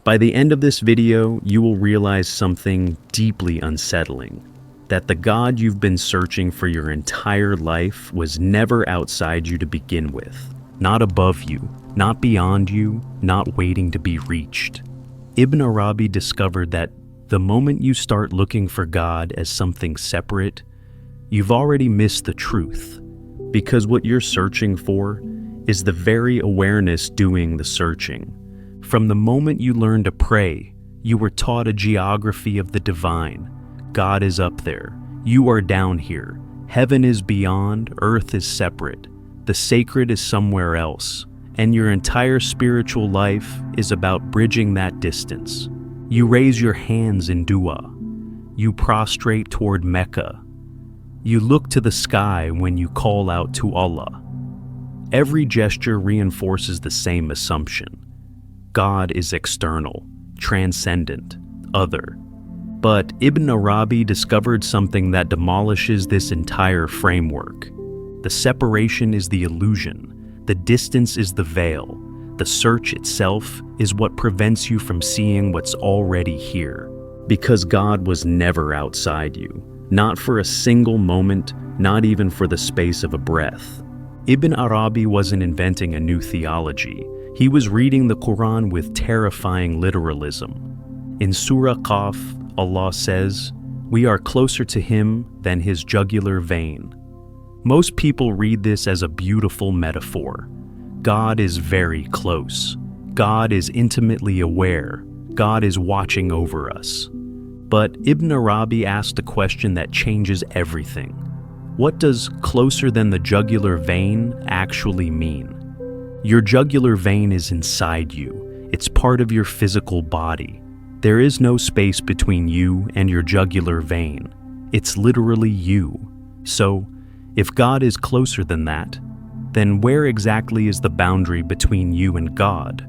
By the end of this video, you will realize something deeply unsettling. That the God you've been searching for your entire life was never outside you to begin with. Not above you, not beyond you, not waiting to be reached. Ibn Arabi discovered that the moment you start looking for God as something separate, you've already missed the truth. Because what you're searching for is the very awareness doing the searching. From the moment you learned to pray, you were taught a geography of the divine. God is up there. You are down here. Heaven is beyond. Earth is separate. The sacred is somewhere else. And your entire spiritual life is about bridging that distance. You raise your hands in dua. You prostrate toward Mecca. You look to the sky when you call out to Allah. Every gesture reinforces the same assumption. God is external, transcendent, other. But Ibn Arabi discovered something that demolishes this entire framework. The separation is the illusion. The distance is the veil. The search itself is what prevents you from seeing what's already here. Because God was never outside you. Not for a single moment, not even for the space of a breath. Ibn Arabi wasn't inventing a new theology. He was reading the Quran with terrifying literalism. In Surah Qaf, Allah says, "We are closer to Him than His jugular vein." Most people read this as a beautiful metaphor. God is very close. God is intimately aware. God is watching over us. But Ibn Arabi asked a question that changes everything. What does closer than the jugular vein actually mean? Your jugular vein is inside you. It's part of your physical body. There is no space between you and your jugular vein. It's literally you. So, if God is closer than that, then where exactly is the boundary between you and God?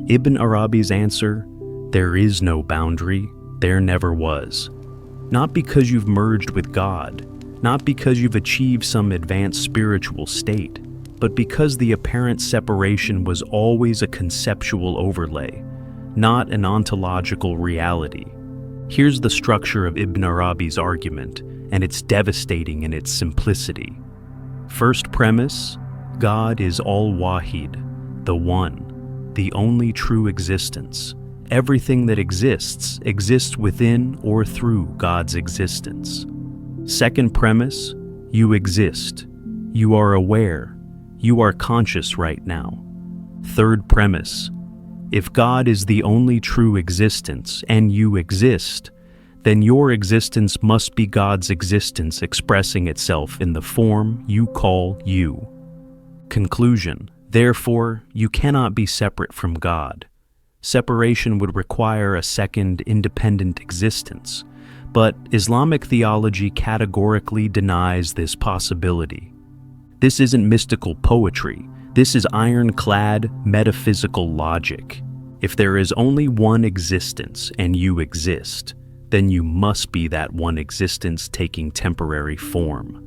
Ibn Arabi's answer, there is no boundary, there never was. Not because you've merged with God, not because you've achieved some advanced spiritual state, but because the apparent separation was always a conceptual overlay, not an ontological reality. Here's the structure of Ibn Arabi's argument, and it's devastating in its simplicity. First premise, God is al-Wahid, the one, the only true existence. Everything that exists within or through God's existence. Second premise, you exist. You are aware. You are conscious right now. Third premise, if God is the only true existence and you exist, then your existence must be God's existence expressing itself in the form you call you. Conclusion, therefore, you cannot be separate from God. Separation would require a second independent existence, but Islamic theology categorically denies this possibility. This isn't mystical poetry. This is ironclad metaphysical logic. If there is only one existence and you exist, then you must be that one existence taking temporary form.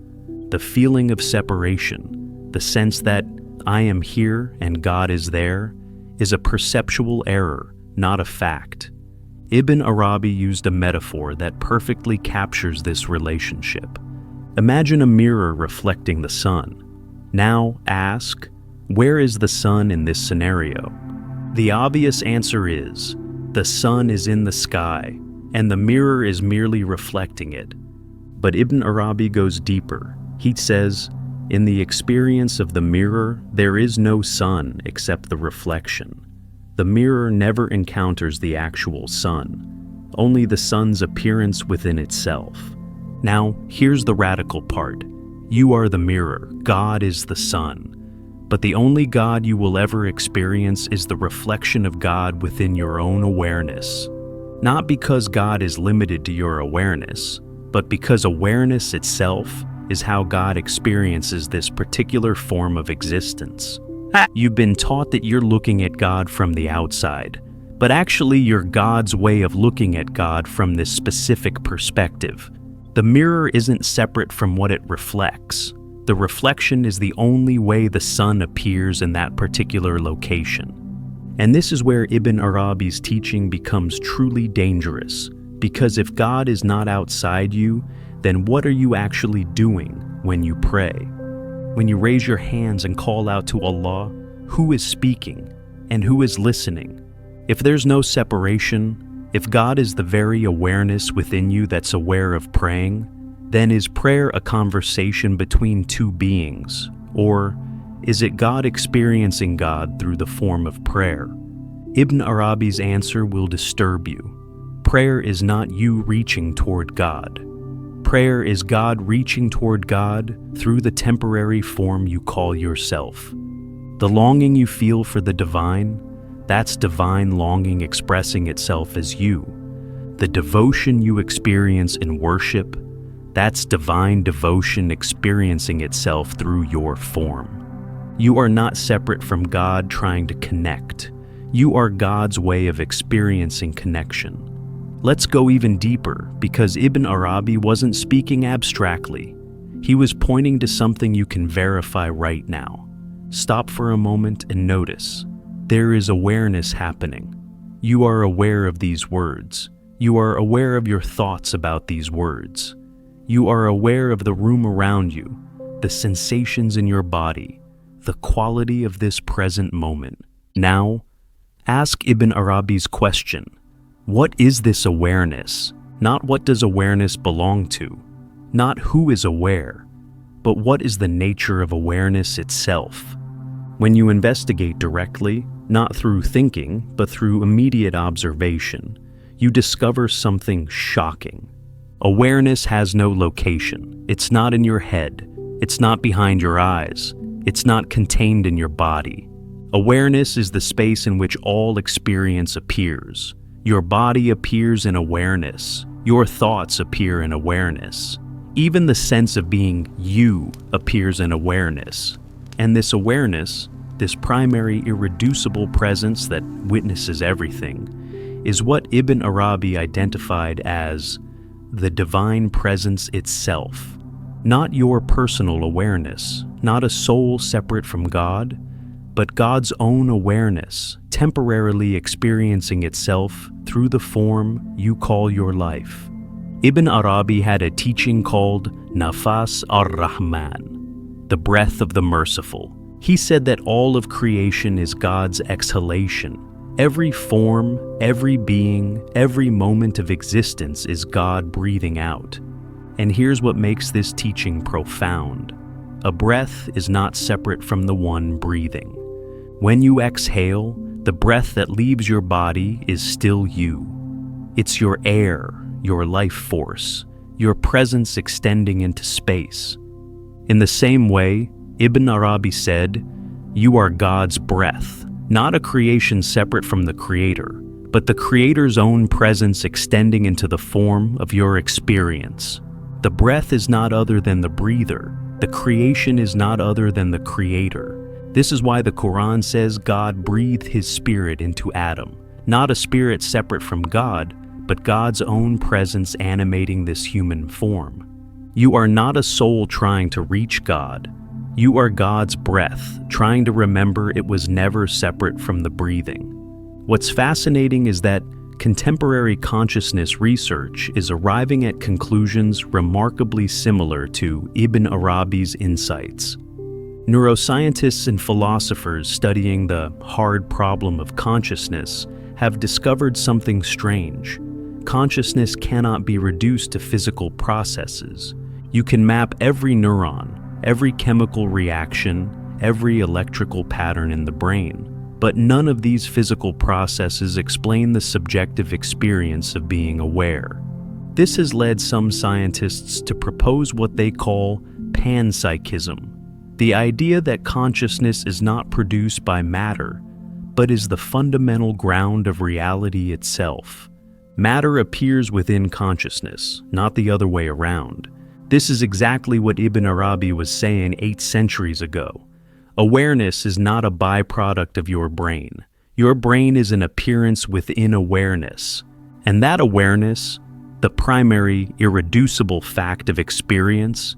The feeling of separation, the sense that I am here and God is there, is a perceptual error, not a fact. Ibn Arabi used a metaphor that perfectly captures this relationship. Imagine a mirror reflecting the sun. Now ask, where is the sun in this scenario? The obvious answer is, the sun is in the sky, and the mirror is merely reflecting it. But Ibn Arabi goes deeper. He says, in the experience of the mirror, there is no sun except the reflection. The mirror never encounters the actual sun, only the sun's appearance within itself. Now, here's the radical part. You are the mirror, God is the sun. But the only God you will ever experience is the reflection of God within your own awareness. Not because God is limited to your awareness, but because awareness itself is how God experiences this particular form of existence. You've been taught that you're looking at God from the outside, but actually you're God's way of looking at God from this specific perspective. The mirror isn't separate from what it reflects. The reflection is the only way the sun appears in that particular location. And this is where Ibn Arabi's teaching becomes truly dangerous, because if God is not outside you, then what are you actually doing when you pray? When you raise your hands and call out to Allah, who is speaking and who is listening? If there's no separation, if God is the very awareness within you that's aware of praying, then is prayer a conversation between two beings? Or is it God experiencing God through the form of prayer? Ibn Arabi's answer will disturb you. Prayer is not you reaching toward God. Prayer is God reaching toward God through the temporary form you call yourself. The longing you feel for the divine, that's divine longing expressing itself as you. The devotion you experience in worship, that's divine devotion experiencing itself through your form. You are not separate from God trying to connect. You are God's way of experiencing connection. Let's go even deeper, because Ibn Arabi wasn't speaking abstractly. He was pointing to something you can verify right now. Stop for a moment and notice. There is awareness happening. You are aware of these words. You are aware of your thoughts about these words. You are aware of the room around you, the sensations in your body, the quality of this present moment. Now, ask Ibn Arabi's question. What is this awareness? Not what does awareness belong to, not who is aware, but what is the nature of awareness itself? When you investigate directly, not through thinking, but through immediate observation, you discover something shocking. Awareness has no location. It's not in your head. It's not behind your eyes. It's not contained in your body. Awareness is the space in which all experience appears. Your body appears in awareness. Your thoughts appear in awareness. Even the sense of being you appears in awareness. And this awareness, this primary irreducible presence that witnesses everything, is what Ibn Arabi identified as the divine presence itself. Not your personal awareness, not a soul separate from God, but God's own awareness, temporarily experiencing itself through the form you call your life. Ibn Arabi had a teaching called Nafas ar-Rahman, the breath of the merciful. He said that all of creation is God's exhalation. Every form, every being, every moment of existence is God breathing out. And here's what makes this teaching profound. A breath is not separate from the one breathing. When you exhale, the breath that leaves your body is still you. It's your air, your life force, your presence extending into space. In the same way, Ibn Arabi said, "You are God's breath, not a creation separate from the Creator, but the Creator's own presence extending into the form of your experience. The breath is not other than the breather. The creation is not other than the Creator. This is why the Quran says God breathed His Spirit into Adam, not a spirit separate from God, but God's own presence animating this human form. You are not a soul trying to reach God. You are God's breath, trying to remember it was never separate from the breathing." What's fascinating is that contemporary consciousness research is arriving at conclusions remarkably similar to Ibn Arabi's insights. Neuroscientists and philosophers studying the hard problem of consciousness have discovered something strange. Consciousness cannot be reduced to physical processes. You can map every neuron, every chemical reaction, every electrical pattern in the brain, but none of these physical processes explain the subjective experience of being aware. This has led some scientists to propose what they call panpsychism, the idea that consciousness is not produced by matter, but is the fundamental ground of reality itself. Matter appears within consciousness, not the other way around. This is exactly what Ibn Arabi was saying 8 centuries ago. Awareness is not a byproduct of your brain. Your brain is an appearance within awareness. And that awareness, the primary irreducible fact of experience,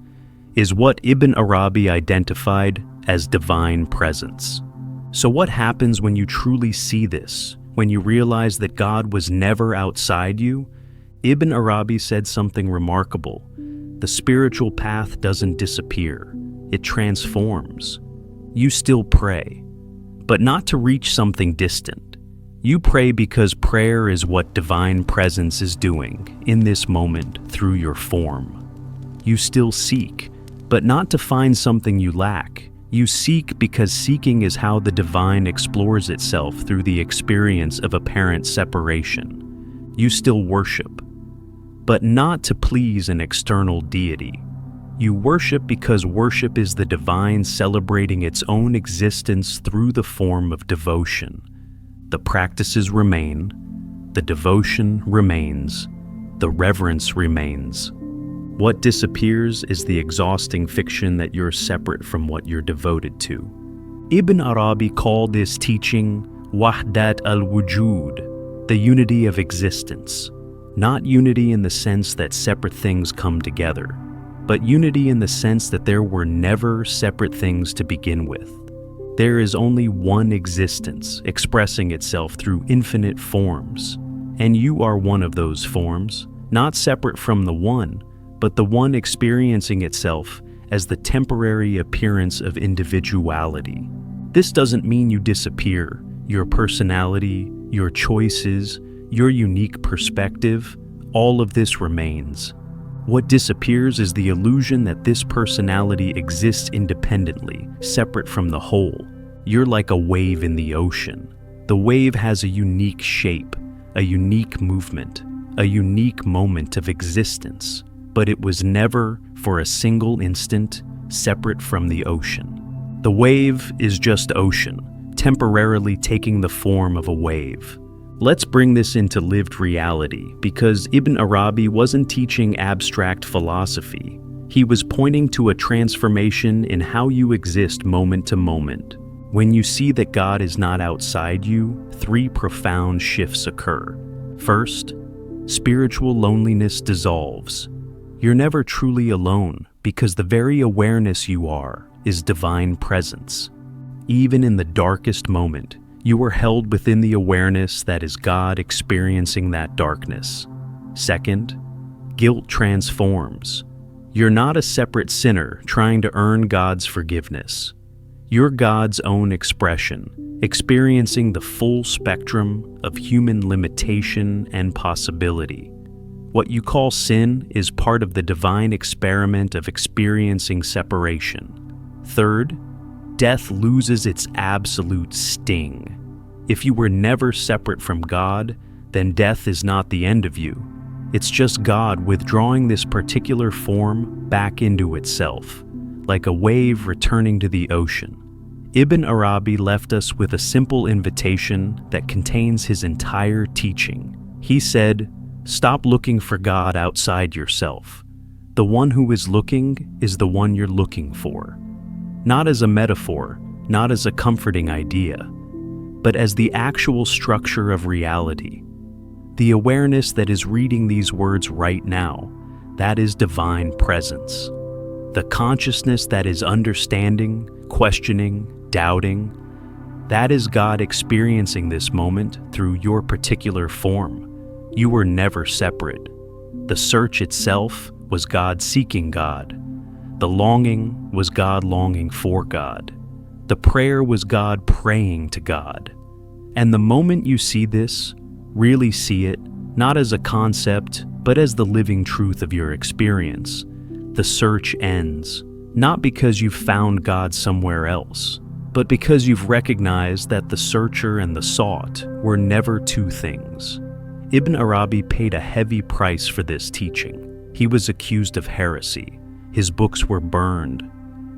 is what Ibn Arabi identified as divine presence. So what happens when you truly see this, when you realize that God was never outside you? Ibn Arabi said something remarkable. The spiritual path doesn't disappear, it transforms. You still pray, but not to reach something distant. You pray because prayer is what divine presence is doing in this moment through your form. You still seek, but not to find something you lack. You seek because seeking is how the divine explores itself through the experience of apparent separation. You still worship, but not to please an external deity. You worship because worship is the divine celebrating its own existence through the form of devotion. The practices remain, the devotion remains, the reverence remains. What disappears is the exhausting fiction that you're separate from what you're devoted to. Ibn Arabi called this teaching wahdat al-wujud, the unity of existence. Not unity in the sense that separate things come together, but unity in the sense that there were never separate things to begin with. There is only one existence expressing itself through infinite forms, and you are one of those forms, not separate from the one, but the one experiencing itself as the temporary appearance of individuality. This doesn't mean you disappear. Your personality, your choices, your unique perspective, all of this remains. What disappears is the illusion that this personality exists independently, separate from the whole. You're like a wave in the ocean. The wave has a unique shape, a unique movement, a unique moment of existence, but it was never, for a single instant, separate from the ocean. The wave is just ocean, temporarily taking the form of a wave. Let's bring this into lived reality, because Ibn Arabi wasn't teaching abstract philosophy. He was pointing to a transformation in how you exist moment to moment. When you see that God is not outside you, three profound shifts occur. First, spiritual loneliness dissolves. You're never truly alone because the very awareness you are is divine presence. Even in the darkest moment, you are held within the awareness that is God experiencing that darkness. Second, guilt transforms. You're not a separate sinner trying to earn God's forgiveness. You're God's own expression, experiencing the full spectrum of human limitation and possibility. What you call sin is part of the divine experiment of experiencing separation. Third, death loses its absolute sting. If you were never separate from God, then death is not the end of you. It's just God withdrawing this particular form back into itself, like a wave returning to the ocean. Ibn Arabi left us with a simple invitation that contains his entire teaching. He said, "Stop looking for God outside yourself. The one who is looking is the one you're looking for." Not as a metaphor, not as a comforting idea, but as the actual structure of reality. The awareness that is reading these words right now, that is divine presence. The consciousness that is understanding, questioning, doubting, that is God experiencing this moment through your particular form. You were never separate. The search itself was God seeking God. The longing was God longing for God. The prayer was God praying to God. And the moment you see this, really see it, not as a concept, but as the living truth of your experience, the search ends, not because you've found God somewhere else, but because you've recognized that the searcher and the sought were never two things. Ibn Arabi paid a heavy price for this teaching. He was accused of heresy. His books were burned.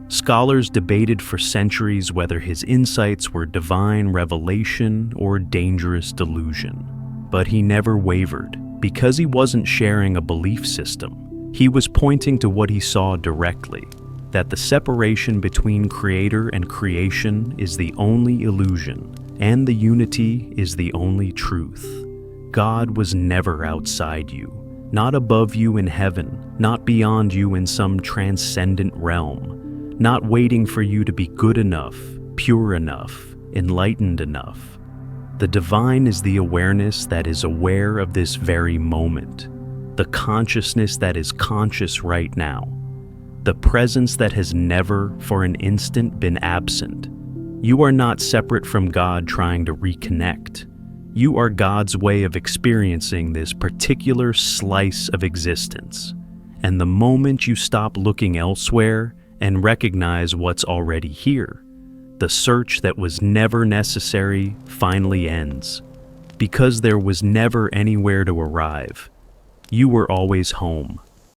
Scholars debated for centuries whether his insights were divine revelation or dangerous delusion. But he never wavered. Because he wasn't sharing a belief system, he was pointing to what he saw directly, that the separation between creator and creation is the only illusion, and the unity is the only truth. God was never outside you, not above you in heaven, not beyond you in some transcendent realm, not waiting for you to be good enough, pure enough, enlightened enough. The divine is the awareness that is aware of this very moment, the consciousness that is conscious right now, the presence that has never for an instant been absent. You are not separate from God trying to reconnect. You are God's way of experiencing this particular slice of existence. And the moment you stop looking elsewhere and recognize what's already here, the search that was never necessary finally ends. Because there was never anywhere to arrive. You were always home.